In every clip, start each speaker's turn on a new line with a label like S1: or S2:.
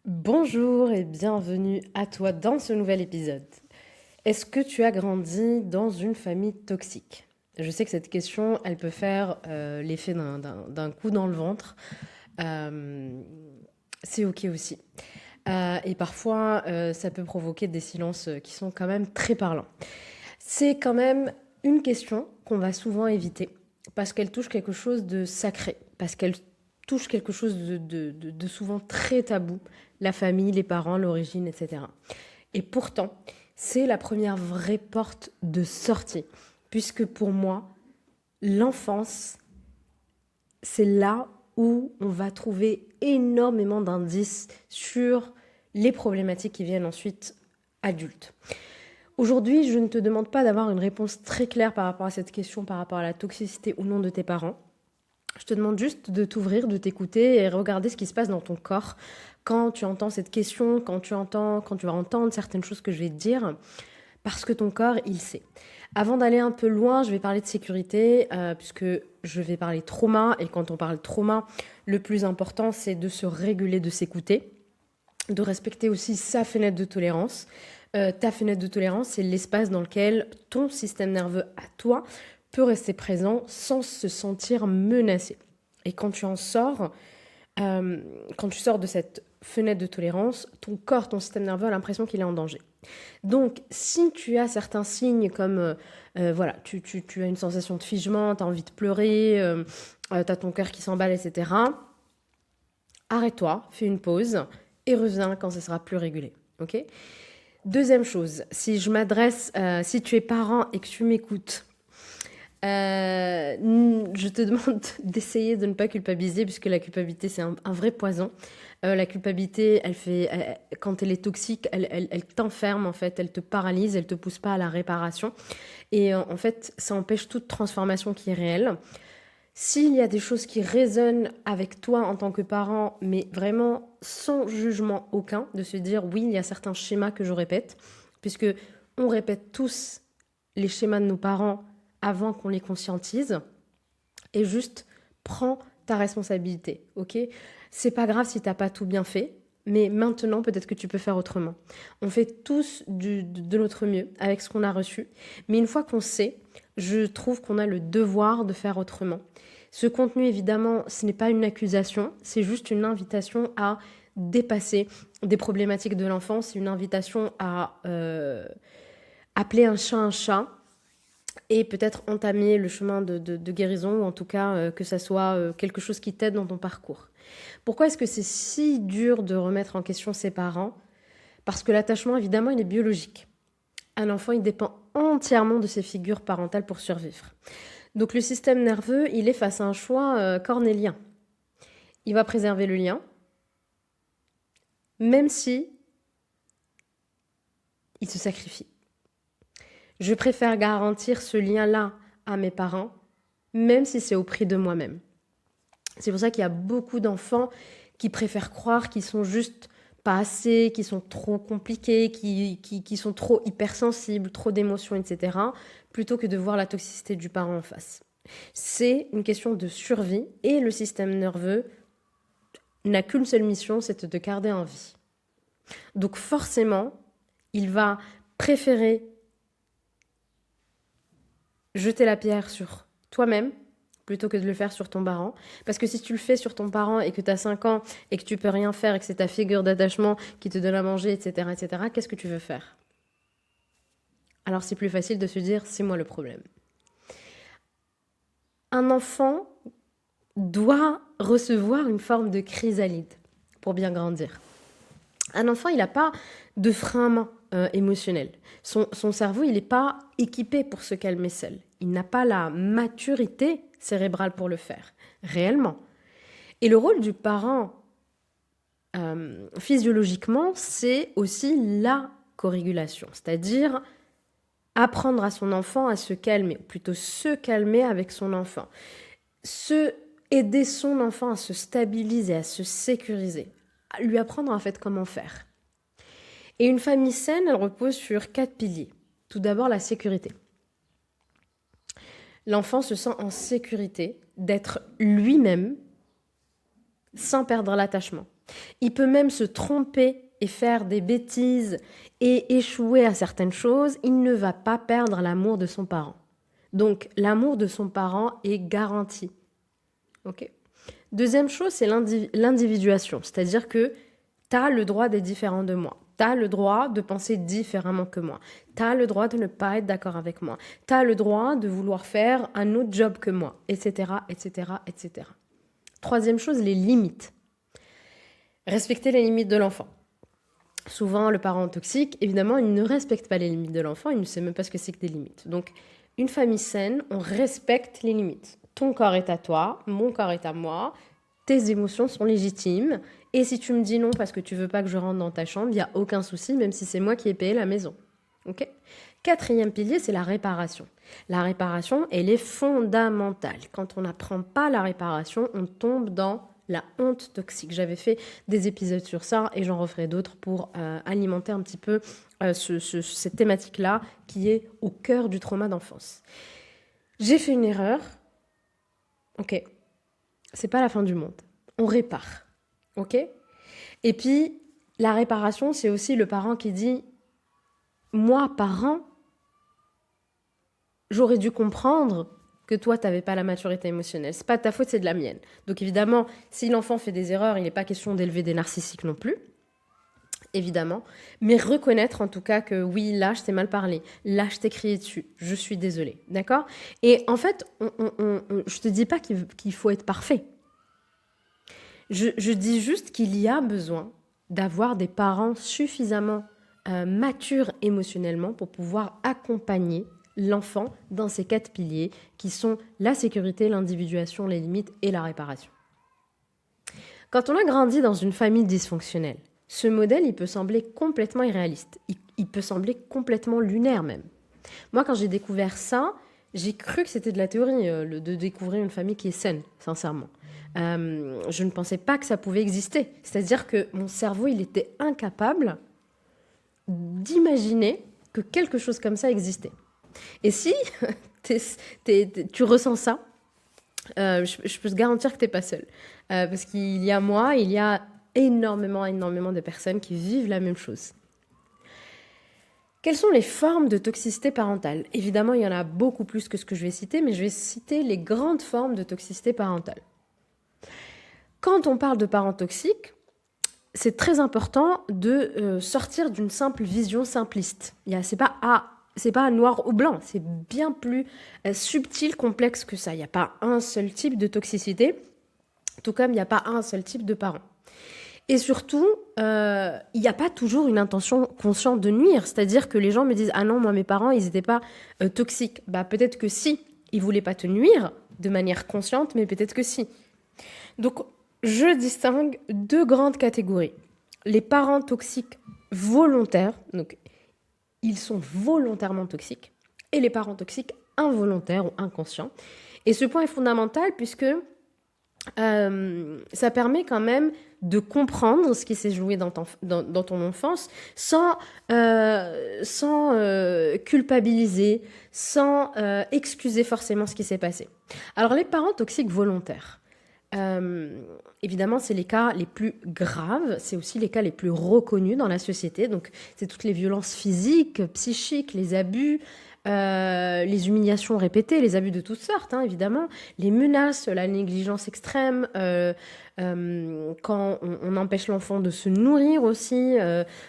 S1: Bonjour et bienvenue à toi dans ce nouvel épisode. Est-ce que tu as grandi dans une famille toxique? Je sais que cette question, elle peut faire l'effet d'un coup dans le ventre. Euh, c'est ok aussi. Et parfois, ça peut provoquer des silences qui sont quand même très parlants. C'est quand même une question qu'on va souvent éviter parce qu'elle touche quelque chose de sacré, parce qu'elle touche quelque chose de souvent très tabou, la famille, les parents, l'origine, etc. Et pourtant, c'est la première vraie porte de sortie, puisque pour moi, l'enfance, c'est là où on va trouver énormément d'indices sur les problématiques qui viennent ensuite adultes. Aujourd'hui, je ne te demande pas d'avoir une réponse très claire par rapport à cette question, par rapport à la toxicité ou non de tes parents. Je te demande juste de t'ouvrir, de t'écouter et regarder ce qui se passe dans ton corps quand tu entends cette question, quand tu vas entendre certaines choses que je vais te dire, parce que ton corps, il sait. Avant d'aller un peu loin, je vais parler de sécurité, puisque je vais parler trauma, et quand on parle trauma, le plus important, c'est de se réguler, de s'écouter, de respecter aussi sa fenêtre de tolérance. Ta fenêtre de tolérance, c'est l'espace dans lequel ton système nerveux à toi peut rester présent sans se sentir menacé. Et quand tu en sors, quand tu sors de cette fenêtre de tolérance, ton corps, ton système nerveux a l'impression qu'il est en danger. Donc, si tu as certains signes comme, voilà, tu as une sensation de figement, tu as envie de pleurer, tu as ton cœur qui s'emballe, etc., arrête-toi, fais une pause et reviens quand ce sera plus régulé. Ok? Deuxième chose, si tu es parent et que tu m'écoutes, je te demande d'essayer de ne pas culpabiliser, puisque la culpabilité, c'est un vrai poison. La culpabilité, quand elle est toxique, elle t'enferme, en fait, elle te paralyse, elle te pousse pas à la réparation. Et en fait, ça empêche toute transformation qui est réelle. S'il y a des choses qui résonnent avec toi en tant que parent, mais vraiment sans jugement aucun, de se dire oui, il y a certains schémas que je répète, puisque on répète tous les schémas de nos parents avant qu'on les conscientise, et juste prends ta responsabilité, ok? C'est pas grave si t'as pas tout bien fait, mais maintenant peut-être que tu peux faire autrement. On fait tous de notre mieux avec ce qu'on a reçu, mais une fois qu'on sait, je trouve qu'on a le devoir de faire autrement. Ce contenu, évidemment, ce n'est pas une accusation, c'est juste une invitation à dépasser des problématiques de l'enfance, une invitation à appeler un chat, et peut-être entamer le chemin de guérison, ou en tout cas que ça soit quelque chose qui t'aide dans ton parcours. Pourquoi est-ce que c'est si dur de remettre en question ses parents? Parce que l'attachement, évidemment, il est biologique. Un enfant, il dépend entièrement de ses figures parentales pour survivre. Donc le système nerveux, il est face à un choix cornélien. Il va préserver le lien, même si il se sacrifie. Je préfère garantir ce lien-là à mes parents, même si c'est au prix de moi-même. C'est pour ça qu'il y a beaucoup d'enfants qui préfèrent croire qu'ils sont juste pas assez, qui sont trop compliqués, qui sont trop hypersensibles, trop d'émotions, etc., plutôt que de voir la toxicité du parent en face. C'est une question de survie et le système nerveux n'a qu'une seule mission, c'est de te garder en vie. Donc forcément, il va préférer jeter la pierre sur toi-même plutôt que de le faire sur ton parent. Parce que si tu le fais sur ton parent et que tu as 5 ans et que tu peux rien faire et que c'est ta figure d'attachement qui te donne à manger, etc., qu'est-ce que tu veux faire? Alors c'est plus facile de se dire, c'est moi le problème. Un enfant doit recevoir une forme de chrysalide pour bien grandir. Un enfant, il n'a pas de frein émotionnel. Son cerveau, il n'est pas équipé pour se calmer seul. Il n'a pas la maturité cérébrale pour le faire, réellement. Et le rôle du parent, physiologiquement, c'est aussi la corrégulation, c'est-à-dire apprendre à son enfant à se calmer, ou plutôt se calmer avec son enfant, aider son enfant à se stabiliser, à se sécuriser, à lui apprendre en fait comment faire. Et une famille saine, elle repose sur 4 piliers. Tout d'abord, la sécurité. L'enfant se sent en sécurité d'être lui-même sans perdre l'attachement. Il peut même se tromper et faire des bêtises et échouer à certaines choses. Il ne va pas perdre l'amour de son parent. Donc, l'amour de son parent est garanti. Ok. Deuxième chose, c'est l'individuation. C'est-à-dire que tu as le droit d'être différent de moi. Tu as le droit de penser différemment que moi. Tu as le droit de ne pas être d'accord avec moi. Tu as le droit de vouloir faire un autre job que moi, etc., etc., etc. Troisième chose, les limites. Respecter les limites de l'enfant. Souvent, le parent toxique, évidemment, il ne respecte pas les limites de l'enfant, il ne sait même pas ce que c'est que des limites. Donc, une famille saine, on respecte les limites. Ton corps est à toi, mon corps est à moi, tes émotions sont légitimes, et si tu me dis non parce que tu veux pas que je rentre dans ta chambre, il n'y a aucun souci, même si c'est moi qui ai payé la maison. Ok ? Quatrième pilier, c'est la réparation. La réparation, elle est fondamentale. Quand on n'apprend pas la réparation, on tombe dans la honte toxique. J'avais fait des épisodes sur ça et j'en referai d'autres pour alimenter un petit peu cette thématique-là qui est au cœur du trauma d'enfance. J'ai fait une erreur. Ok, c'est pas la fin du monde. On répare. Ok ? Et puis, la réparation, c'est aussi le parent qui dit « Moi, parent, j'aurais dû comprendre que toi, tu n'avais pas la maturité émotionnelle. C'est pas de ta faute, c'est de la mienne. » Donc évidemment, si l'enfant fait des erreurs, il n'est pas question d'élever des narcissiques non plus, évidemment. Mais reconnaître en tout cas que oui, là, je t'ai mal parlé. Là, je t'ai crié dessus. Je suis désolée. D'accord ? Et en fait, je te dis pas qu'il faut être parfait. Je dis juste qu'il y a besoin d'avoir des parents suffisamment matures émotionnellement pour pouvoir accompagner l'enfant dans ces 4 piliers qui sont la sécurité, l'individuation, les limites et la réparation. Quand on a grandi dans une famille dysfonctionnelle, ce modèle, il peut sembler complètement irréaliste. Il peut sembler complètement lunaire même. Moi, quand j'ai découvert ça, j'ai cru que c'était de la théorie, de découvrir une famille qui est saine, sincèrement. Je ne pensais pas que ça pouvait exister. C'est-à-dire que mon cerveau, il était incapable d'imaginer que quelque chose comme ça existait. Et si tu ressens ça, je peux te garantir que tu n'es pas seul. Parce qu'il y a moi, il y a énormément de personnes qui vivent la même chose. Quelles sont les formes de toxicité parentale ? Évidemment, il y en a beaucoup plus que ce que je vais citer, mais je vais citer les grandes formes de toxicité parentale. Quand on parle de parents toxiques, c'est très important de sortir d'une simple vision simpliste. C'est pas noir ou blanc, c'est bien plus subtil, complexe que ça. Il n'y a pas un seul type de toxicité, tout comme il n'y a pas un seul type de parent. Et surtout, il n'y a pas toujours une intention consciente de nuire. C'est-à-dire que les gens me disent « Ah non, moi, mes parents, ils n'étaient pas toxiques. » Bah, peut-être que si, ils ne voulaient pas te nuire de manière consciente, mais peut-être que si. Donc, je distingue 2 grandes catégories. Les parents toxiques volontaires, donc ils sont volontairement toxiques, et les parents toxiques involontaires ou inconscients. Et ce point est fondamental puisque ça permet quand même de comprendre ce qui s'est joué dans ton enfance sans culpabiliser, sans excuser forcément ce qui s'est passé. Alors les parents toxiques volontaires, évidemment, c'est les cas les plus graves, c'est aussi les cas les plus reconnus dans la société. Donc, c'est toutes les violences physiques, psychiques, les abus, les humiliations répétées, les abus de toutes sortes, hein, évidemment, les menaces, la négligence extrême, quand on empêche l'enfant de se nourrir aussi,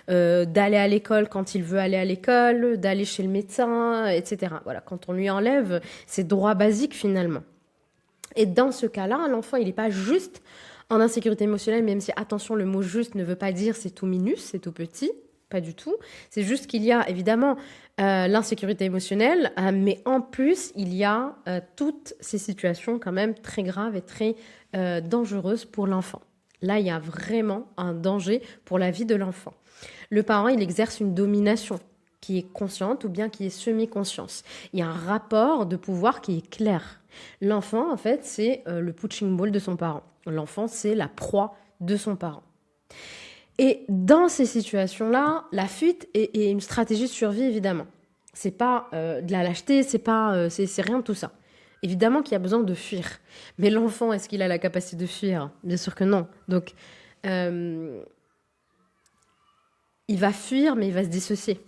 S1: d'aller à l'école quand il veut aller à l'école, d'aller chez le médecin, etc. Voilà, quand on lui enlève ses droits basiques finalement. Et dans ce cas-là, l'enfant, il n'est pas juste en insécurité émotionnelle, même si, attention, le mot juste ne veut pas dire c'est tout minus, c'est tout petit, pas du tout. C'est juste qu'il y a évidemment l'insécurité émotionnelle, mais en plus, il y a toutes ces situations quand même très graves et très dangereuses pour l'enfant. Là, il y a vraiment un danger pour la vie de l'enfant. Le parent, il exerce une domination qui est consciente ou bien qui est semi-conscience. Il y a un rapport de pouvoir qui est clair. L'enfant, en fait, c'est le punching ball de son parent. L'enfant, c'est la proie de son parent. Et dans ces situations-là, la fuite est une stratégie de survie, évidemment. C'est pas de la lâcheté, c'est rien de tout ça. Évidemment qu'il y a besoin de fuir. Mais l'enfant, est-ce qu'il a la capacité de fuir ? Bien sûr que non. Donc, euh, il va fuir, mais il va se dissocier.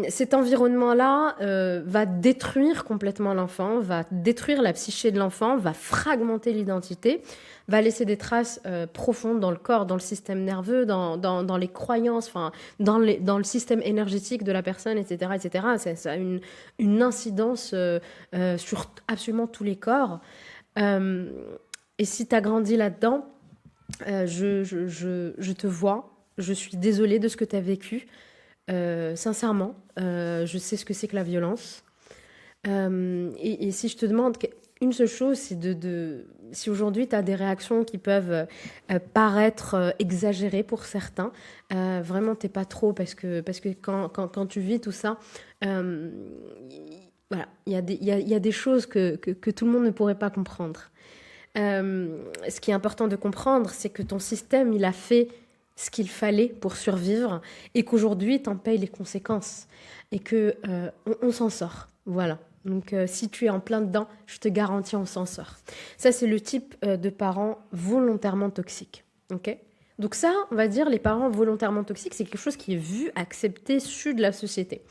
S1: Cet environnement-là va détruire complètement l'enfant, va détruire la psyché de l'enfant, va fragmenter l'identité, va laisser des traces profondes dans le corps, dans le système nerveux, dans les croyances, enfin, dans le système énergétique de la personne, etc. etc. Ça a une incidence sur absolument tous les corps. Euh, et si tu as grandi là-dedans, je te vois, je suis désolée de ce que tu as vécu. Sincèrement, je sais ce que c'est que la violence. Et si je te demande une seule chose, c'est si aujourd'hui tu as des réactions qui peuvent paraître exagérées pour certains, vraiment t'es pas trop parce que quand tu vis tout ça, euh, voilà, il y a des choses que tout le monde ne pourrait pas comprendre. Ce qui est important de comprendre, c'est que ton système, il a fait ce qu'il fallait pour survivre et qu'aujourd'hui, tu en payes les conséquences et que on s'en sort. Voilà. Donc, si tu es en plein dedans, je te garantis, on s'en sort. Ça, c'est le type de parents volontairement toxiques. Ok. Donc ça, on va dire, les parents volontairement toxiques, c'est quelque chose qui est vu, accepté, su de la société.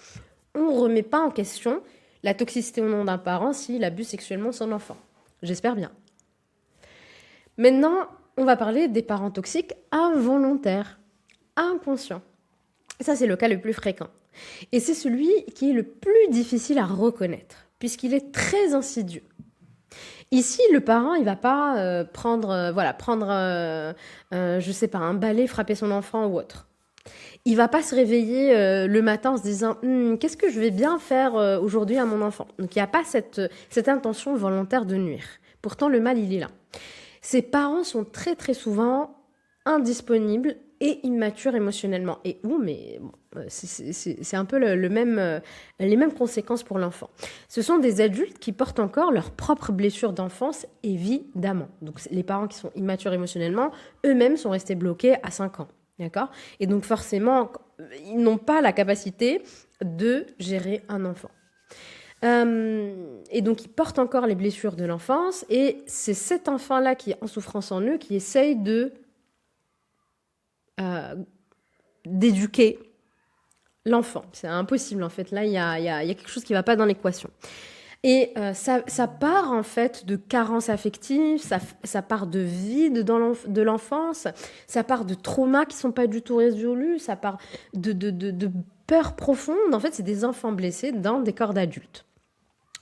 S1: On ne remet pas en question la toxicité au nom d'un parent s'il abuse sexuellement de son enfant. J'espère bien. Maintenant, on va parler des parents toxiques involontaires, inconscients. Ça, c'est le cas le plus fréquent. Et c'est celui qui est le plus difficile à reconnaître, puisqu'il est très insidieux. Ici, le parent, il va pas prendre, je sais pas, un balai, frapper son enfant ou autre. Il va pas se réveiller le matin en se disant qu'est-ce que je vais bien faire aujourd'hui à mon enfant. Donc il n'y a pas cette intention volontaire de nuire. Pourtant, le mal, il est là. Ces parents sont très très souvent indisponibles et immatures émotionnellement. Et mais bon, c'est un peu les mêmes conséquences pour l'enfant. Ce sont des adultes qui portent encore leurs propres blessures d'enfance, évidemment. Donc les parents qui sont immatures émotionnellement, eux-mêmes sont restés bloqués à 5 ans. D'accord. Et donc forcément, ils n'ont pas la capacité de gérer un enfant. Et donc, ils portent encore les blessures de l'enfance. Et c'est cet enfant-là qui est en souffrance en eux qui essaye d'éduquer l'enfant. C'est impossible, en fait. Là, il y a quelque chose qui ne va pas dans l'équation. Et ça part, en fait, de carences affectives, ça part de vide de l'enfance, ça part de traumas qui ne sont pas du tout résolus, ça part de peurs profondes. En fait, c'est des enfants blessés dans des corps d'adultes.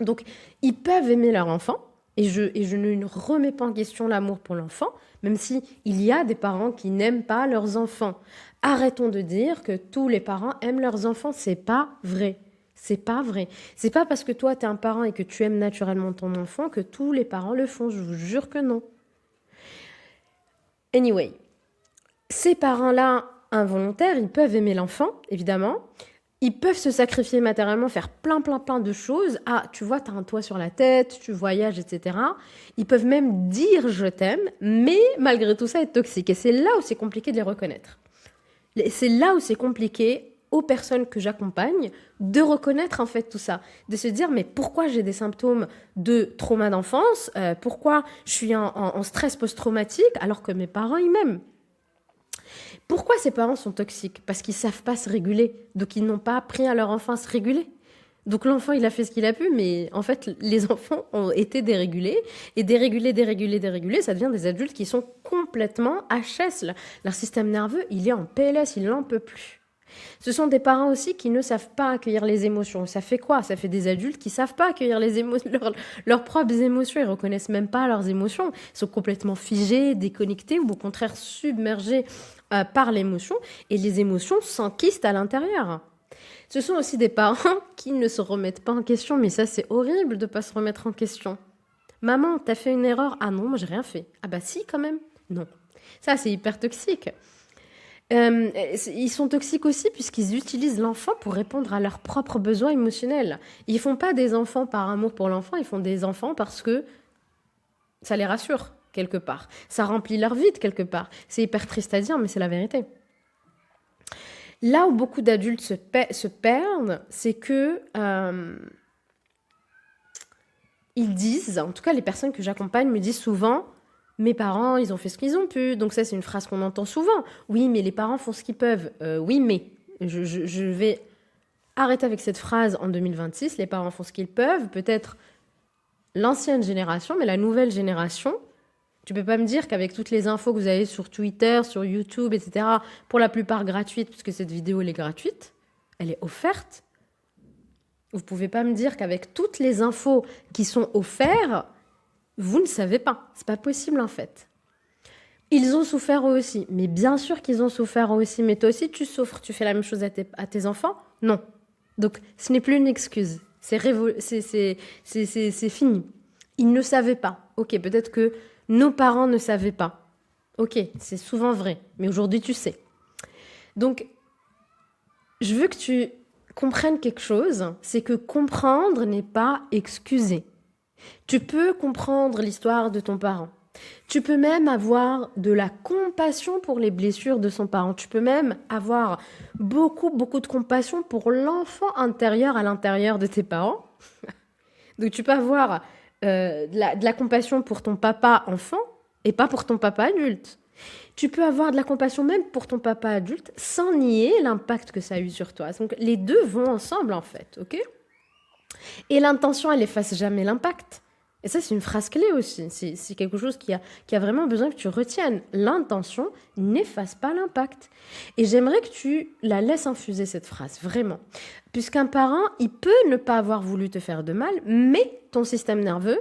S1: Donc, ils peuvent aimer leur enfant, et je ne remets pas en question l'amour pour l'enfant, même si il y a des parents qui n'aiment pas leurs enfants. Arrêtons de dire que tous les parents aiment leurs enfants, c'est pas vrai. C'est pas vrai. C'est pas parce que toi, tu es un parent et que tu aimes naturellement ton enfant que tous les parents le font, je vous jure que non. Anyway, ces parents-là involontaires, ils peuvent aimer l'enfant, évidemment. Ils peuvent se sacrifier matériellement, faire plein de choses. Ah, tu vois, tu as un toit sur la tête, tu voyages, etc. Ils peuvent même dire je t'aime, mais malgré tout ça, être toxique. Et c'est là où c'est compliqué de les reconnaître. C'est là où c'est compliqué aux personnes que j'accompagne de reconnaître en fait tout ça. De se dire, mais pourquoi j'ai des symptômes de trauma d'enfance? Pourquoi je suis en stress post-traumatique alors que mes parents, ils m'aiment? Pourquoi ces parents sont toxiques? Parce qu'ils ne savent pas se réguler. Donc, ils n'ont pas appris à leur enfant à se réguler. Donc, l'enfant, il a fait ce qu'il a pu, mais en fait, les enfants ont été dérégulés. Et dérégulés, ça devient des adultes qui sont complètement HS. Leur système nerveux, il est en PLS, il n'en peut plus. Ce sont des parents aussi qui ne savent pas accueillir les émotions. Ça fait quoi? Ça fait des adultes qui ne savent pas accueillir leurs propres émotions. Ils ne reconnaissent même pas leurs émotions. Ils sont complètement figés, déconnectés ou au contraire submergés par l'émotion. Et les émotions s'enquistent à l'intérieur. Ce sont aussi des parents qui ne se remettent pas en question. Mais ça, c'est horrible de ne pas se remettre en question. Maman, t'as fait une erreur? Ah non, moi, j'ai rien fait. Ah bah si, quand même. Non. Ça, c'est hyper toxique. Ils sont toxiques aussi puisqu'ils utilisent l'enfant pour répondre à leurs propres besoins émotionnels. Ils font pas des enfants par amour pour l'enfant, ils font des enfants parce que ça les rassure quelque part. Ça remplit leur vide quelque part. C'est hyper triste à dire, mais c'est la vérité. Là où beaucoup d'adultes se perdent, c'est que ils disent, en tout cas les personnes que j'accompagne me disent souvent, Mes parents, ils ont fait ce qu'ils ont pu. Donc ça, c'est une phrase qu'on entend souvent. Oui, mais les parents font ce qu'ils peuvent. Oui, mais je vais arrêter avec cette phrase en 2026. Les parents font ce qu'ils peuvent. Peut-être l'ancienne génération, mais la nouvelle génération, tu peux pas me dire qu'avec toutes les infos que vous avez sur Twitter, sur YouTube, etc., pour la plupart gratuites, puisque cette vidéo, elle est gratuite, elle est offerte. Vous pouvez pas me dire qu'avec toutes les infos qui sont offertes, vous ne savez pas. C'est pas possible, en fait. Ils ont souffert eux aussi. Mais bien sûr qu'ils ont souffert eux aussi. Mais toi aussi, tu souffres. Tu fais la même chose à tes enfants? Non. Donc, ce n'est plus une excuse. C'est fini. Ils ne savaient pas. Ok, peut-être que nos parents ne savaient pas. Ok, c'est souvent vrai. Mais aujourd'hui, tu sais. Donc, je veux que tu comprennes quelque chose. C'est que comprendre n'est pas excuser. Tu peux comprendre l'histoire de ton parent. Tu peux même avoir de la compassion pour les blessures de son parent. Tu peux même avoir beaucoup, beaucoup de compassion pour l'enfant intérieur à l'intérieur de tes parents. Donc tu peux avoir de la compassion pour ton papa enfant et pas pour ton papa adulte. Tu peux avoir de la compassion même pour ton papa adulte sans nier l'impact que ça a eu sur toi. Donc les deux vont ensemble en fait, ok? Et l'intention, elle efface jamais l'impact. Et ça, c'est une phrase clé aussi. C'est quelque chose qui a vraiment besoin que tu retiennes. L'intention n'efface pas l'impact. Et j'aimerais que tu la laisses infuser, cette phrase, vraiment. Puisqu'un parent, il peut ne pas avoir voulu te faire de mal, mais ton système nerveux,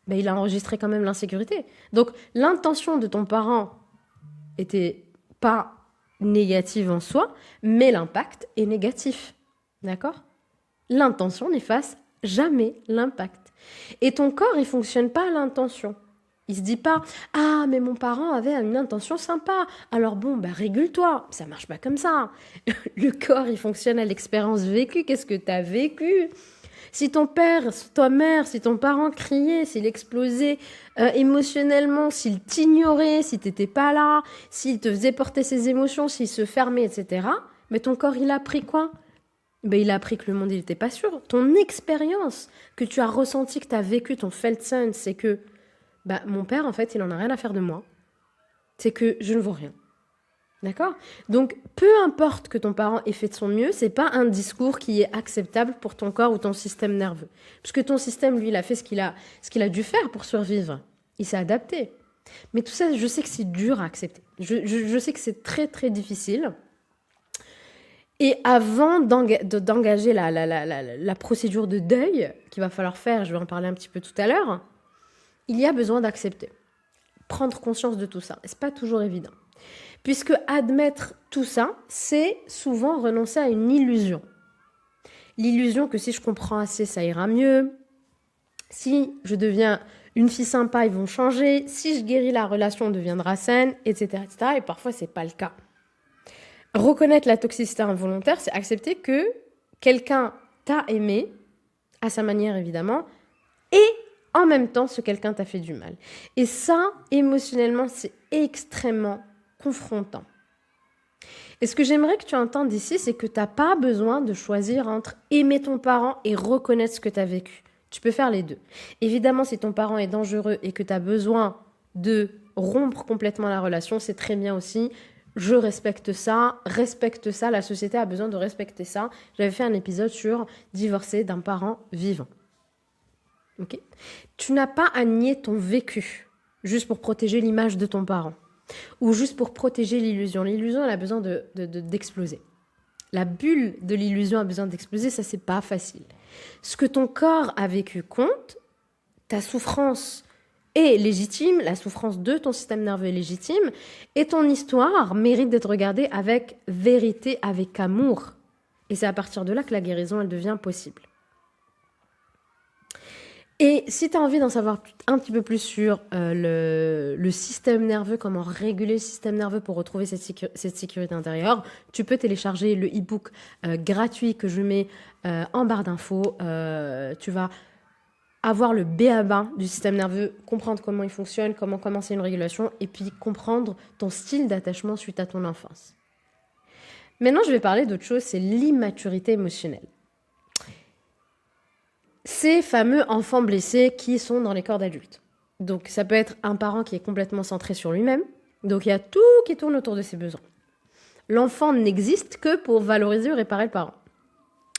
S1: ben, il a enregistré quand même l'insécurité. Donc, l'intention de ton parent était pas négative en soi, mais l'impact est négatif. D'accord ? L'intention n'efface jamais l'impact. Et ton corps, il fonctionne pas à l'intention. Il se dit pas « Ah, mais mon parent avait une intention sympa, alors bon, bah régule-toi ». Ça marche pas comme ça. Le corps, il fonctionne à l'expérience vécue. Qu'est-ce que tu as vécu ? Si ton père, ta mère, si ton parent criait, s'il explosait émotionnellement, s'il t'ignorait, si t'étais pas là, s'il te faisait porter ses émotions, s'il se fermait, etc., mais ton corps, il a appris quoi ? Ben, il a appris que le monde, il n'était pas sûr. Ton expérience que tu as ressentie, que tu as vécu, ton Feldsen, c'est que bah, mon père, en fait, il n'en a rien à faire de moi. C'est que je ne vaux rien. D'accord ? Donc, peu importe que ton parent ait fait de son mieux, c'est pas un discours qui est acceptable pour ton corps ou ton système nerveux. Puisque ton système, lui, il a fait ce qu'il a dû faire pour survivre. Il s'est adapté. Mais tout ça, je sais que c'est dur à accepter. Je sais que c'est très, très difficile. Et avant d'engager la procédure de deuil qu'il va falloir faire, je vais en parler un petit peu tout à l'heure, il y a besoin d'accepter, prendre conscience de tout ça. Et c'est pas toujours évident. Puisque admettre tout ça, c'est souvent renoncer à une illusion. L'illusion que si je comprends assez, ça ira mieux. Si je deviens une fille sympa, ils vont changer. Si je guéris, la relation deviendra saine, etc., etc. Et parfois, c'est pas le cas. Reconnaître la toxicité involontaire, c'est accepter que quelqu'un t'a aimé, à sa manière évidemment, et en même temps, ce quelqu'un t'a fait du mal. Et ça, émotionnellement, c'est extrêmement confrontant. Et ce que j'aimerais que tu entendes ici, c'est que tu n'as pas besoin de choisir entre aimer ton parent et reconnaître ce que tu as vécu. Tu peux faire les deux. Évidemment, si ton parent est dangereux et que tu as besoin de rompre complètement la relation, c'est très bien aussi. Je respecte ça, la société a besoin de respecter ça. J'avais fait un épisode sur divorcer d'un parent vivant. Okay ? Tu n'as pas à nier ton vécu juste pour protéger l'image de ton parent ou juste pour protéger l'illusion. L'illusion, elle a besoin d'exploser. La bulle de l'illusion a besoin d'exploser, ça, c'est pas facile. Ce que ton corps a vécu compte, ta souffrance est légitime, la souffrance de ton système nerveux est légitime, et ton histoire mérite d'être regardée avec vérité, avec amour. Et c'est à partir de là que la guérison, elle devient possible. Et si tu as envie d'en savoir un petit peu plus sur le système nerveux, comment réguler le système nerveux pour retrouver cette sécurité intérieure, tu peux télécharger le e-book gratuit que je mets en barre d'infos. Tu vas avoir le b.a.-ba du système nerveux, comprendre comment il fonctionne, comment commencer une régulation, et puis comprendre ton style d'attachement suite à ton enfance. Maintenant, je vais parler d'autre chose, c'est l'immaturité émotionnelle. Ces fameux enfants blessés qui sont dans les corps d'adultes. Donc, ça peut être un parent qui est complètement centré sur lui-même. Donc, il y a tout qui tourne autour de ses besoins. L'enfant n'existe que pour valoriser ou réparer le parent.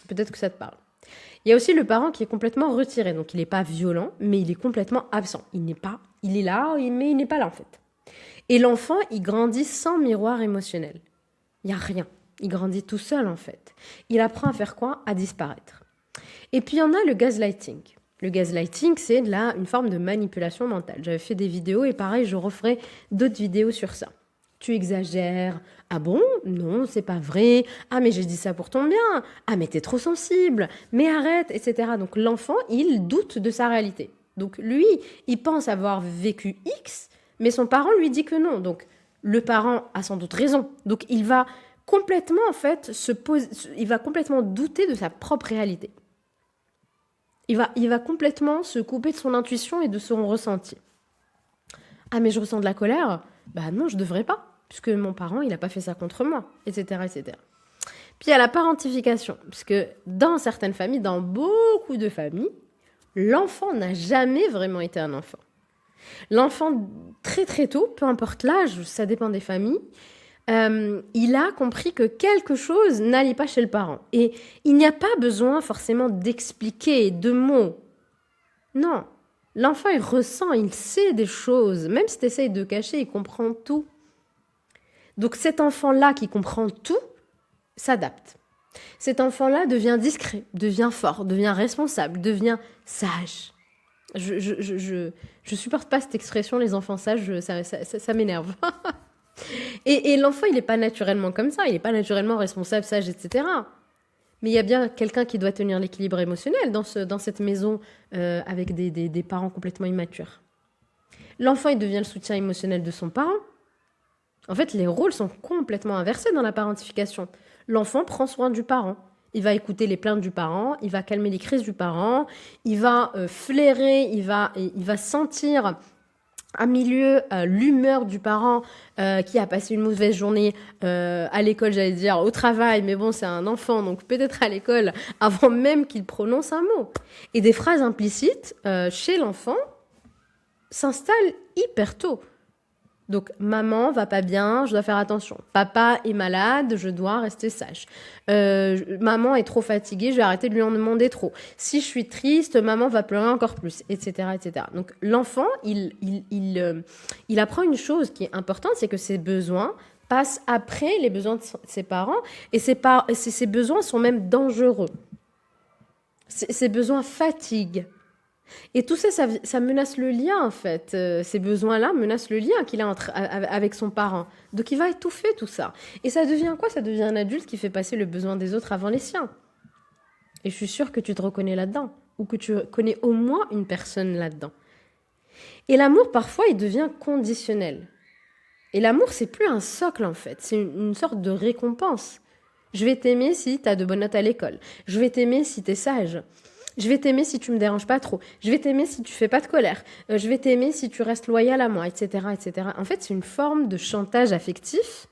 S1: Peut-être que ça te parle. Il y a aussi le parent qui est complètement retiré. Donc, il n'est pas violent, mais il est complètement absent. Il est là, mais il n'est pas là, en fait. Et l'enfant, il grandit sans miroir émotionnel. Il n'y a rien. Il grandit tout seul, en fait. Il apprend à faire quoi? À disparaître. Et puis, il y en a le gaslighting. Le gaslighting, c'est une forme de manipulation mentale. J'avais fait des vidéos et pareil, je referai d'autres vidéos sur ça. Tu exagères. Ah bon? Non, c'est pas vrai. Ah, mais j'ai dit ça pour ton bien. Ah, mais t'es trop sensible. Mais arrête, etc. Donc, l'enfant, il doute de sa réalité. Donc, lui, il pense avoir vécu X, mais son parent lui dit que non. Donc, le parent a sans doute raison. Donc, il va complètement, en fait, il va complètement douter de sa propre réalité. Il va complètement se couper de son intuition et de son ressenti. Ah, mais je ressens de la colère? Bah non, je devrais pas, puisque mon parent, il n'a pas fait ça contre moi, etc., etc. Puis il y a la parentification, puisque dans certaines familles, dans beaucoup de familles, l'enfant n'a jamais vraiment été un enfant. L'enfant, très très tôt, peu importe l'âge, ça dépend des familles, il a compris que quelque chose n'allait pas chez le parent. Et il n'y a pas besoin forcément d'expliquer de mots. Non, l'enfant, il ressent, il sait des choses. Même si tu essayes de cacher, il comprend tout. Donc cet enfant-là qui comprend tout, s'adapte. Cet enfant-là devient discret, devient fort, devient responsable, devient sage. Je supporte pas cette expression, les enfants sages, ça m'énerve. Et l'enfant, il n'est pas naturellement comme ça, il n'est pas naturellement responsable, sage, etc. Mais il y a bien quelqu'un qui doit tenir l'équilibre émotionnel dans cette maison avec des parents complètement immatures. L'enfant, il devient le soutien émotionnel de son parent. En fait, les rôles sont complètement inversés dans la parentification. L'enfant prend soin du parent. Il va écouter les plaintes du parent, il va calmer les crises du parent, il va flairer, il va sentir à milieu l'humeur du parent qui a passé une mauvaise journée à l'école, j'allais dire, au travail, mais bon, c'est un enfant, donc peut-être à l'école, avant même qu'il prononce un mot. Et des phrases implicites chez l'enfant s'installent hyper tôt. Donc, maman va pas bien, je dois faire attention. Papa est malade, je dois rester sage. Maman est trop fatiguée, je vais arrêter de lui en demander trop. Si je suis triste, maman va pleurer encore plus, etc., etc. Donc, l'enfant, il apprend une chose qui est importante, c'est que ses besoins passent après les besoins de ses parents, et ses besoins sont même dangereux. Ses besoins fatiguent. Et tout ça, ça menace le lien, en fait. Ces besoins-là menacent le lien qu'il a avec son parent. Donc, il va étouffer tout ça. Et ça devient quoi? Ça devient un adulte qui fait passer le besoin des autres avant les siens. Et je suis sûre que tu te reconnais là-dedans. Ou que tu connais au moins une personne là-dedans. Et l'amour, parfois, il devient conditionnel. Et l'amour, c'est plus un socle, en fait. C'est une sorte de récompense. Je vais t'aimer si tu as de bonnes notes à l'école. Je vais t'aimer si tu es sage. Je vais t'aimer si tu me déranges pas trop. Je vais t'aimer si tu fais pas de colère. Je vais t'aimer si tu restes loyal à moi, etc., etc. En fait, c'est une forme de chantage affectif,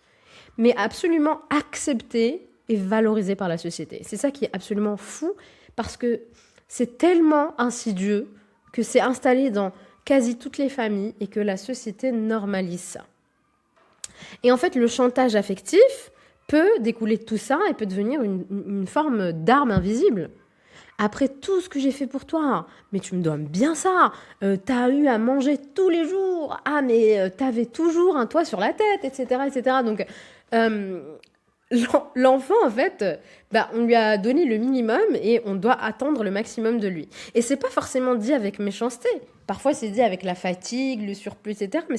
S1: mais absolument accepté et valorisé par la société. C'est ça qui est absolument fou, parce que c'est tellement insidieux que c'est installé dans quasi toutes les familles et que la société normalise ça. Et en fait, le chantage affectif peut découler de tout ça et peut devenir une forme d'arme invisible. Après tout ce que j'ai fait pour toi, mais tu me dois bien ça, t'as eu à manger tous les jours, ah mais t'avais toujours un toit sur la tête, etc., etc. Donc l'enfant, en fait, on lui a donné le minimum et on doit attendre le maximum de lui. Et c'est pas forcément dit avec méchanceté, parfois c'est dit avec la fatigue, le surplus, etc., mais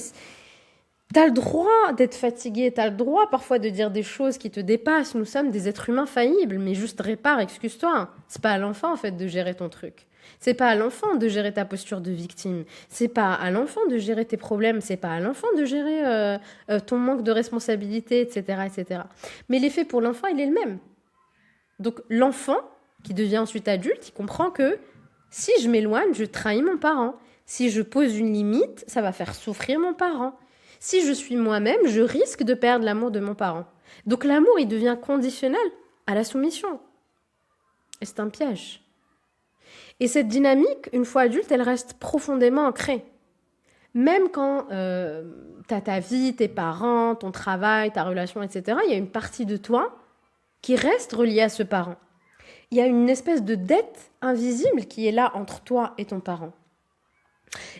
S1: t'as le droit d'être fatigué, t'as le droit parfois de dire des choses qui te dépassent. Nous sommes des êtres humains faillibles, mais juste répare, excuse-toi. C'est pas à l'enfant, en fait, de gérer ton truc. C'est pas à l'enfant de gérer ta posture de victime. C'est pas à l'enfant de gérer tes problèmes. C'est pas à l'enfant de gérer ton manque de responsabilité, etc., etc. Mais l'effet pour l'enfant, il est le même. Donc l'enfant, qui devient ensuite adulte, il comprend que si je m'éloigne, je trahis mon parent. Si je pose une limite, ça va faire souffrir mon parent. Si je suis moi-même, je risque de perdre l'amour de mon parent. Donc l'amour, il devient conditionnel à la soumission. Et c'est un piège. Et cette dynamique, une fois adulte, elle reste profondément ancrée. Même quand tu as ta vie, tes parents, ton travail, ta relation, etc., il y a une partie de toi qui reste reliée à ce parent. Il y a une espèce de dette invisible qui est là entre toi et ton parent.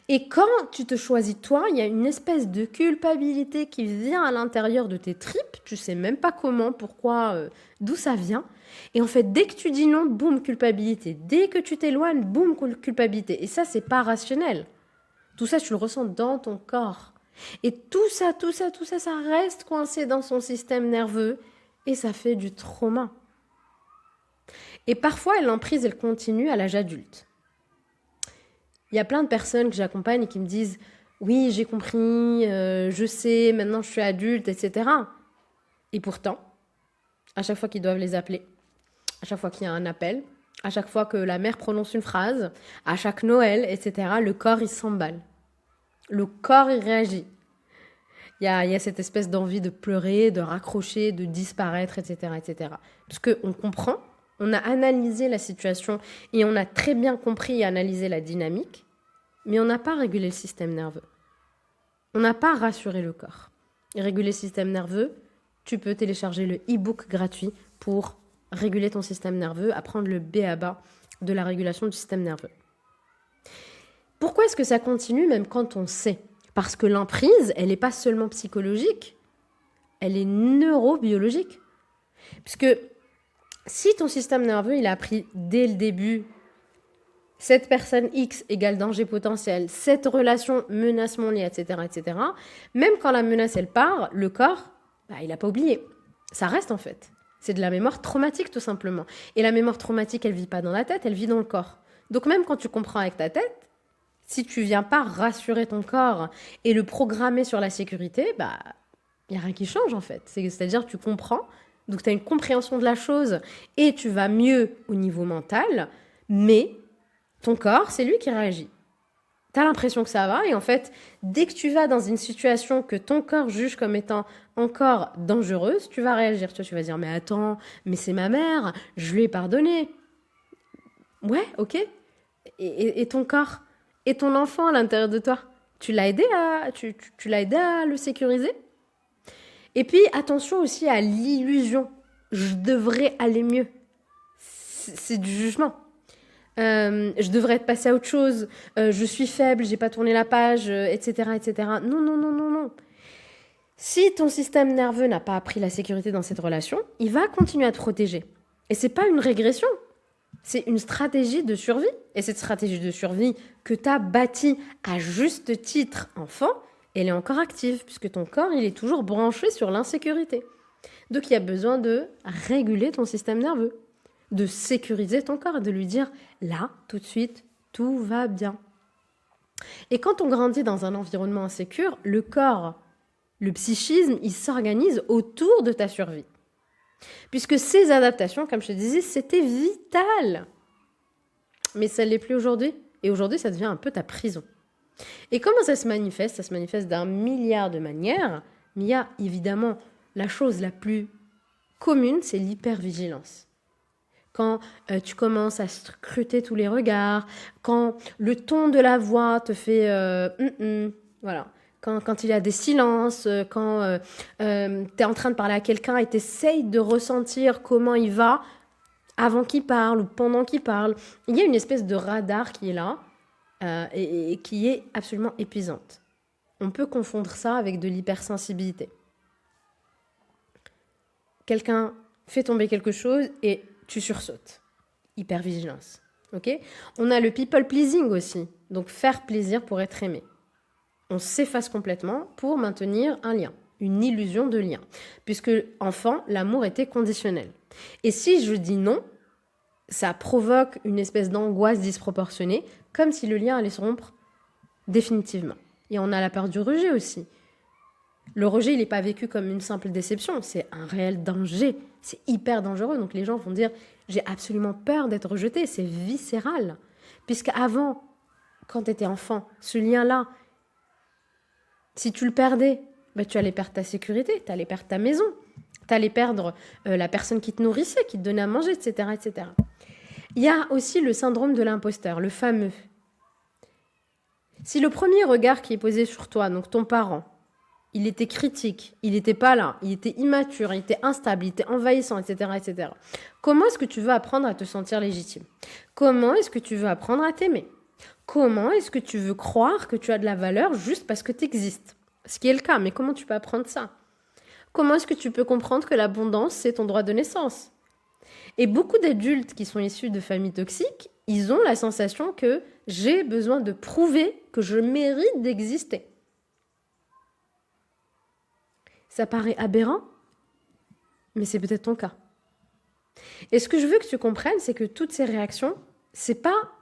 S1: Et quand tu te choisis toi, il y a une espèce de culpabilité qui vient à l'intérieur de tes tripes. Tu sais même pas comment, pourquoi, d'où ça vient. Et en fait, dès que tu dis non, boum, culpabilité. Dès que tu t'éloignes, boum, culpabilité. Et ça, c'est pas rationnel. Tout ça, tu le ressens dans ton corps. Et tout ça, ça reste coincé dans son système nerveux et ça fait du trauma. Et parfois, l'emprise, elle continue à l'âge adulte. Il y a plein de personnes que j'accompagne et qui me disent « Oui, j'ai compris, je sais, maintenant je suis adulte, etc. » Et pourtant, à chaque fois qu'ils doivent les appeler, à chaque fois qu'il y a un appel, à chaque fois que la mère prononce une phrase, à chaque Noël, etc., le corps, il s'emballe. Le corps, il réagit. Il y a cette espèce d'envie de pleurer, de raccrocher, de disparaître, etc., etc. Parce qu'on comprend, on a analysé la situation et on a très bien compris et analysé la dynamique, mais on n'a pas régulé le système nerveux. On n'a pas rassuré le corps. Et réguler le système nerveux, tu peux télécharger le e-book gratuit pour réguler ton système nerveux, apprendre le b.a.-ba de la régulation du système nerveux. Pourquoi est-ce que ça continue même quand on sait ? Parce que l'emprise, elle n'est pas seulement psychologique, elle est neurobiologique. Puisque si ton système nerveux, il a appris dès le début, cette personne X égale danger potentiel, cette relation menacement liée, etc., même quand la menace, elle part, le corps, il n'a pas oublié. Ça reste en fait. C'est de la mémoire traumatique tout simplement. Et la mémoire traumatique, elle ne vit pas dans la tête, elle vit dans le corps. Donc même quand tu comprends avec ta tête, si tu viens pas rassurer ton corps et le programmer sur la sécurité, il n'y a rien qui change en fait. C'est-à-dire que tu comprends, donc tu as une compréhension de la chose et tu vas mieux au niveau mental, mais ton corps, c'est lui qui réagit. Tu as l'impression que ça va et en fait, dès que tu vas dans une situation que ton corps juge comme étant encore dangereuse, tu vas réagir. Tu vas dire, mais attends, mais c'est ma mère, je lui ai pardonné. Ouais, ok. Et ton corps ? Et ton enfant à l'intérieur de toi, tu l'as aidé à le sécuriser. Et puis, attention aussi à l'illusion. Je devrais aller mieux. C'est du jugement. Je devrais être passé à autre chose. Je suis faible, j'ai pas tourné la page, etc., etc. Non. Si ton système nerveux n'a pas appris la sécurité dans cette relation, il va continuer à te protéger. Et c'est pas une régression. C'est une stratégie de survie. Et cette stratégie de survie que tu as bâtie à juste titre enfant, elle est encore active puisque ton corps, il est toujours branché sur l'insécurité. Donc, il y a besoin de réguler ton système nerveux, de sécuriser ton corps et de lui dire là, tout de suite, tout va bien. Et quand on grandit dans un environnement insécure, le corps, le psychisme, il s'organise autour de ta survie. Puisque ces adaptations, comme je te disais, c'était vital. Mais ça ne l'est plus aujourd'hui. Et aujourd'hui, ça devient un peu ta prison. Et comment ça se manifeste ? Ça se manifeste d'un milliard de manières. Mais il y a évidemment la chose la plus commune, c'est l'hypervigilance. Quand tu commences à scruter tous les regards, quand le ton de la voix te fait voilà. Quand il y a des silences, quand tu es en train de parler à quelqu'un et tu essayes de ressentir comment il va avant qu'il parle ou pendant qu'il parle, il y a une espèce de radar qui est là et qui est absolument épuisante. On peut confondre ça avec de l'hypersensibilité. Quelqu'un fait tomber quelque chose et tu sursautes. Hypervigilance. Okay ? On a le people pleasing aussi, donc faire plaisir pour être aimé. On s'efface complètement pour maintenir un lien, une illusion de lien. Puisque, enfant, l'amour était conditionnel. Et si je dis non, ça provoque une espèce d'angoisse disproportionnée, comme si le lien allait se rompre définitivement. Et on a la peur du rejet aussi. Le rejet, il n'est pas vécu comme une simple déception, c'est un réel danger. C'est hyper dangereux. Donc les gens vont dire, j'ai absolument peur d'être rejeté. C'est viscéral. Puisqu'avant, quand tu étais enfant, ce lien-là, si tu le perdais, tu allais perdre ta sécurité, tu allais perdre ta maison, tu allais perdre la personne qui te nourrissait, qui te donnait à manger, etc., etc. Il y a aussi le syndrome de l'imposteur, le fameux. Si le premier regard qui est posé sur toi, donc ton parent, il était critique, il n'était pas là, il était immature, il était instable, il était envahissant, etc., etc. Comment est-ce que tu veux apprendre à te sentir légitime? Comment est-ce que tu veux apprendre à t'aimer? Comment est-ce que tu veux croire que tu as de la valeur juste parce que tu existes? Ce qui est le cas, mais comment tu peux apprendre ça? Comment est-ce que tu peux comprendre que l'abondance, c'est ton droit de naissance? Et beaucoup d'adultes qui sont issus de familles toxiques, ils ont la sensation que j'ai besoin de prouver que je mérite d'exister. Ça paraît aberrant, mais c'est peut-être ton cas. Et ce que je veux que tu comprennes, c'est que toutes ces réactions, c'est pas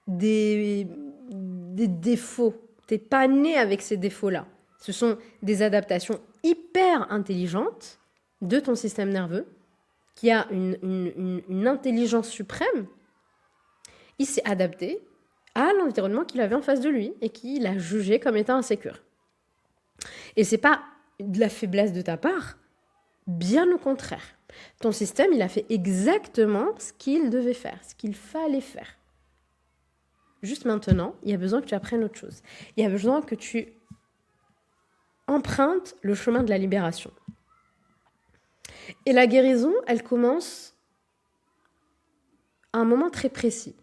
S1: des défauts. T'es pas né avec ces défauts-là. Ce sont des adaptations hyper intelligentes de ton système nerveux qui a une intelligence suprême. Il s'est adapté à l'environnement qu'il avait en face de lui et qu'il a jugé comme étant insécure. Et c'est pas de la faiblesse de ta part, bien au contraire. Ton système, il a fait exactement ce qu'il devait faire, ce qu'il fallait faire. Juste maintenant, il y a besoin que tu apprennes autre chose. Il y a besoin que tu empruntes le chemin de la libération. Et la guérison, elle commence à un moment très précis.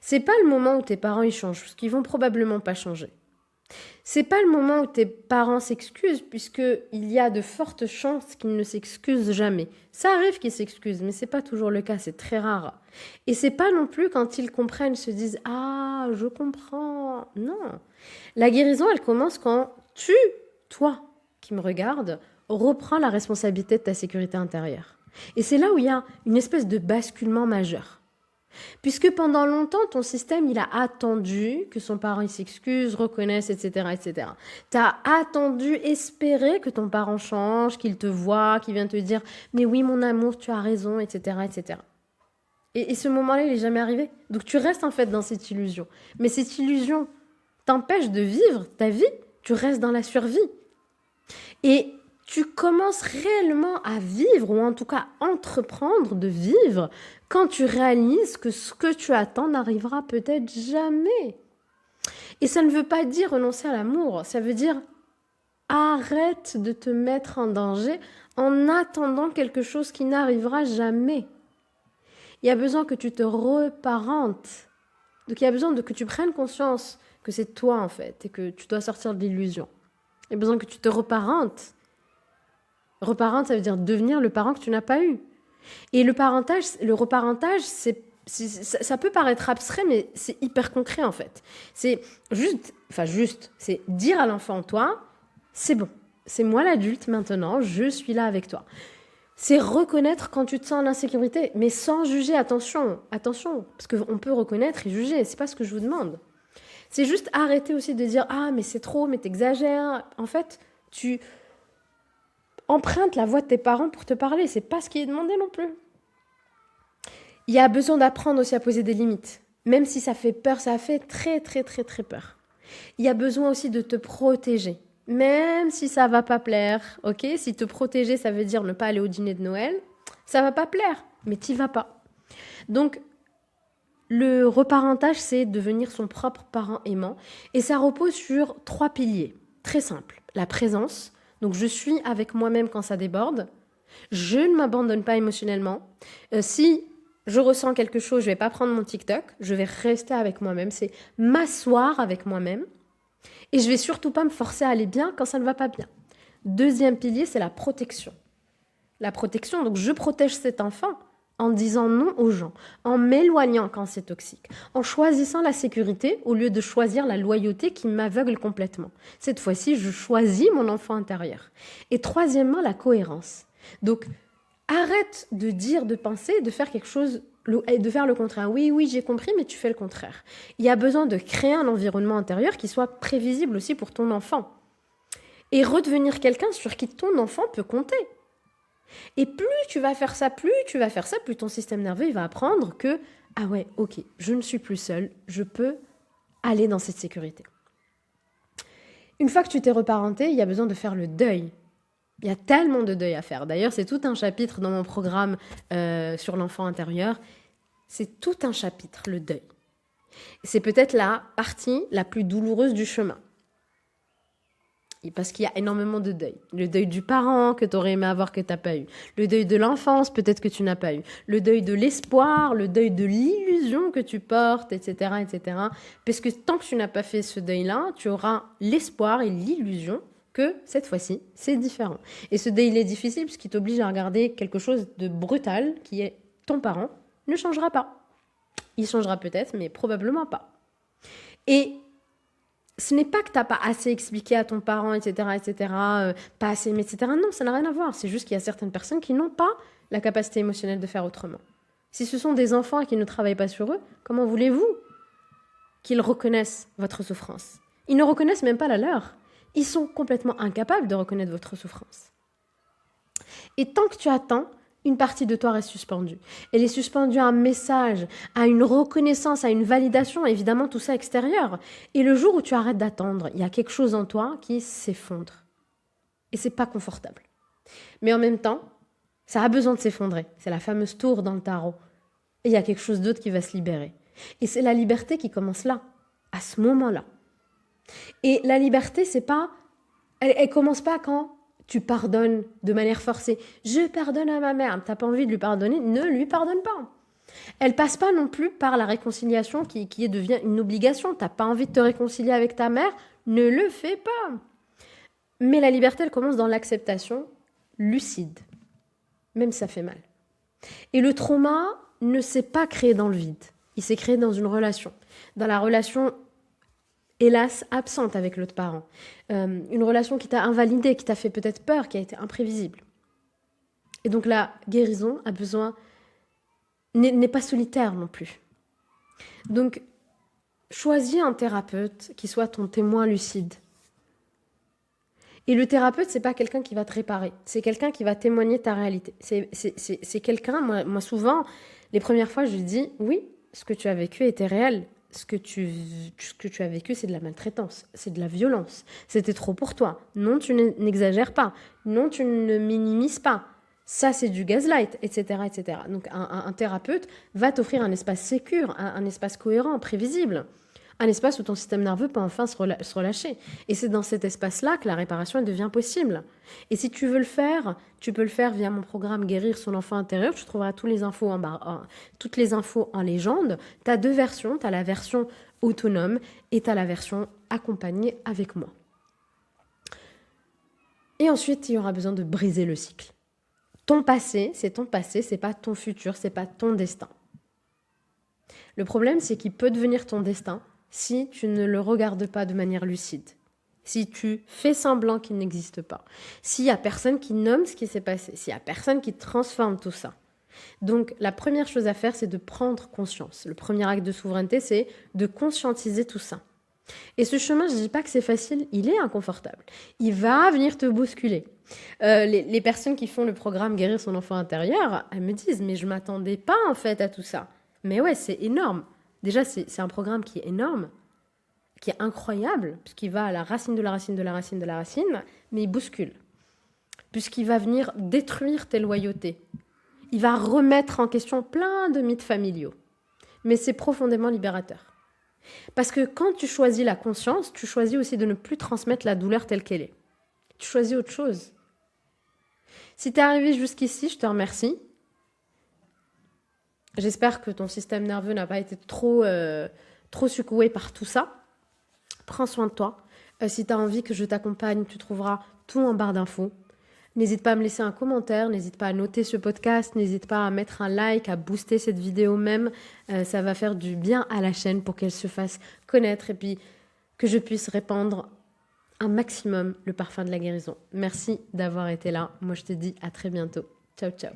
S1: C'est pas le moment où tes parents ils changent, parce qu'ils vont probablement pas changer. C'est pas le moment où tes parents s'excusent, puisqu'il y a de fortes chances qu'ils ne s'excusent jamais. Ça arrive qu'ils s'excusent, mais c'est pas toujours le cas, c'est très rare. Et c'est pas non plus quand ils comprennent, se disent « Ah, je comprends ». Non. La guérison, elle commence quand tu, toi, qui me regardes, reprends la responsabilité de ta sécurité intérieure. Et c'est là où il y a une espèce de basculement majeur. Puisque pendant longtemps, ton système, il a attendu que son parent il s'excuse, reconnaisse, etc., etc. Tu as attendu, espéré que ton parent change, qu'il te voit, qu'il vienne te dire « Mais oui, mon amour, tu as raison, etc., etc. » Et ce moment-là, il n'est jamais arrivé. Donc tu restes en fait dans cette illusion. Mais cette illusion t'empêche de vivre ta vie. Tu restes dans la survie. Et tu commences réellement à vivre, ou en tout cas entreprendre de vivre, quand tu réalises que ce que tu attends n'arrivera peut-être jamais. Et ça ne veut pas dire renoncer à l'amour, ça veut dire arrête de te mettre en danger en attendant quelque chose qui n'arrivera jamais. Il y a besoin que tu te reparentes. Donc il y a besoin que tu prennes conscience que c'est toi en fait, et que tu dois sortir de l'illusion. Il y a besoin que tu te reparentes. Reparente, ça veut dire devenir le parent que tu n'as pas eu. Et le reparentage, ça peut paraître abstrait, mais c'est hyper concret en fait. C'est c'est dire à l'enfant, toi, c'est bon, c'est moi l'adulte maintenant, je suis là avec toi. C'est reconnaître quand tu te sens en insécurité, mais sans juger, attention, parce qu'on peut reconnaître et juger, c'est pas ce que je vous demande. C'est juste arrêter aussi de dire, ah mais c'est trop, mais t'exagères. En fait, tu emprunte la voix de tes parents pour te parler. C'est pas ce qui est demandé non plus. Il y a besoin d'apprendre aussi à poser des limites. Même si ça fait peur, ça fait très, très, très, très peur. Il y a besoin aussi de te protéger. Même si ça va pas plaire, ok? Si te protéger, ça veut dire ne pas aller au dîner de Noël, ça va pas plaire, mais t'y vas pas. Donc, le reparentage, c'est devenir son propre parent aimant. Et ça repose sur 3 piliers. Très simples. La présence. Donc, je suis avec moi-même quand ça déborde. Je ne m'abandonne pas émotionnellement. Si je ressens quelque chose, je ne vais pas prendre mon TikTok. Je vais rester avec moi-même. C'est m'asseoir avec moi-même. Et je ne vais surtout pas me forcer à aller bien quand ça ne va pas bien. Deuxième pilier, c'est la protection. La protection, donc je protège cet enfant en disant non aux gens, en m'éloignant quand c'est toxique, en choisissant la sécurité au lieu de choisir la loyauté qui m'aveugle complètement. Cette fois-ci, je choisis mon enfant intérieur. Et troisièmement, la cohérence. Donc, arrête de dire, de penser, de faire quelque chose, de faire le contraire. Oui, j'ai compris, mais tu fais le contraire. Il y a besoin de créer un environnement intérieur qui soit prévisible aussi pour ton enfant. Et redevenir quelqu'un sur qui ton enfant peut compter. Et plus tu vas faire ça, plus ton système nerveux il va apprendre que ah ouais, ok, je ne suis plus seule, je peux aller dans cette sécurité. Une fois que tu t'es reparenté, il y a besoin de faire le deuil. Il y a tellement de deuil à faire. D'ailleurs, c'est tout un chapitre dans mon programme sur l'enfant intérieur. C'est tout un chapitre, le deuil. C'est peut-être la partie la plus douloureuse du chemin. Et parce qu'il y a énormément de deuil. Le deuil du parent que tu aurais aimé avoir que tu n'as pas eu. Le deuil de l'enfance peut-être que tu n'as pas eu. Le deuil de l'espoir, le deuil de l'illusion que tu portes, etc., etc. Parce que tant que tu n'as pas fait ce deuil-là, tu auras l'espoir et l'illusion que cette fois-ci, c'est différent. Et ce deuil, il est difficile parce qu'il t'oblige à regarder quelque chose de brutal qui est ton parent ne changera pas. Il changera peut-être, mais probablement pas. Et ce n'est pas que tu n'as pas assez expliqué à ton parent, etc., pas assez aimé, etc. Non, ça n'a rien à voir. C'est juste qu'il y a certaines personnes qui n'ont pas la capacité émotionnelle de faire autrement. Si ce sont des enfants qui ne travaillent pas sur eux, comment voulez-vous qu'ils reconnaissent votre souffrance? Ils ne reconnaissent même pas la leur. Ils sont complètement incapables de reconnaître votre souffrance. Et tant que tu attends, une partie de toi reste suspendue. Elle est suspendue à un message, à une reconnaissance, à une validation, évidemment tout ça extérieur. Et le jour où tu arrêtes d'attendre, il y a quelque chose en toi qui s'effondre. Et c'est pas confortable. Mais en même temps, ça a besoin de s'effondrer. C'est la fameuse tour dans le tarot. Et il y a quelque chose d'autre qui va se libérer. Et c'est la liberté qui commence là, à ce moment-là. Et la liberté, c'est pas, elle commence pas quand tu pardonnes de manière forcée. Je pardonne à ma mère. Tu n'as pas envie de lui pardonner, ne lui pardonne pas. Elle passe pas non plus par la réconciliation qui devient une obligation. Tu n'as pas envie de te réconcilier avec ta mère, ne le fais pas. Mais la liberté, elle commence dans l'acceptation lucide, même si ça fait mal. Et le trauma ne s'est pas créé dans le vide. Il s'est créé dans une relation. Dans la relation hélas, absente avec l'autre parent. Une relation qui t'a invalidé, qui t'a fait peut-être peur, qui a été imprévisible. Et donc la guérison a besoin, n'est pas solitaire non plus. Donc, choisis un thérapeute qui soit ton témoin lucide. Et le thérapeute, c'est pas quelqu'un qui va te réparer, c'est quelqu'un qui va témoigner ta réalité. C'est quelqu'un, moi souvent, les premières fois, je lui dis, oui, ce que tu as vécu était réel. Ce que tu as vécu, c'est de la maltraitance, c'est de la violence. C'était trop pour toi. Non, tu n'exagères pas. Non, tu ne minimises pas. Ça, c'est du gaslight, etc., etc. Donc, un thérapeute va t'offrir un espace sécure, un espace cohérent, prévisible. Un espace où ton système nerveux peut enfin se relâcher. Et c'est dans cet espace-là que la réparation elle devient possible. Et si tu veux le faire, tu peux le faire via mon programme Guérir son enfant intérieur. Tu trouveras toutes les infos en légende. Tu as deux versions. Tu as la version autonome et tu as la version accompagnée avec moi. Et ensuite, il y aura besoin de briser le cycle. Ton passé, c'est pas ton futur, c'est pas ton destin. Le problème, c'est qu'il peut devenir ton destin si tu ne le regardes pas de manière lucide, si tu fais semblant qu'il n'existe pas, s'il n'y a personne qui nomme ce qui s'est passé, s'il n'y a personne qui transforme tout ça. Donc, la première chose à faire, c'est de prendre conscience. Le premier acte de souveraineté, c'est de conscientiser tout ça. Et ce chemin, je ne dis pas que c'est facile, il est inconfortable. Il va venir te bousculer. Les personnes qui font le programme Guérir son enfant intérieur, elles me disent « mais je ne m'attendais pas en fait à tout ça ». Mais ouais, c'est énorme. Déjà, c'est un programme qui est énorme, qui est incroyable, puisqu'il va à la racine de la racine de la racine de la racine, mais il bouscule, puisqu'il va venir détruire tes loyautés. Il va remettre en question plein de mythes familiaux. Mais c'est profondément libérateur. Parce que quand tu choisis la conscience, tu choisis aussi de ne plus transmettre la douleur telle qu'elle est. Tu choisis autre chose. Si tu es arrivé jusqu'ici, je te remercie. J'espère que ton système nerveux n'a pas été trop secoué par tout ça. Prends soin de toi. Si tu as envie que je t'accompagne, tu trouveras tout en barre d'infos. N'hésite pas à me laisser un commentaire, n'hésite pas à noter ce podcast, n'hésite pas à mettre un like, à booster cette vidéo même. Ça va faire du bien à la chaîne pour qu'elle se fasse connaître et puis que je puisse répandre un maximum le parfum de la guérison. Merci d'avoir été là. Moi, je te dis à très bientôt. Ciao, ciao.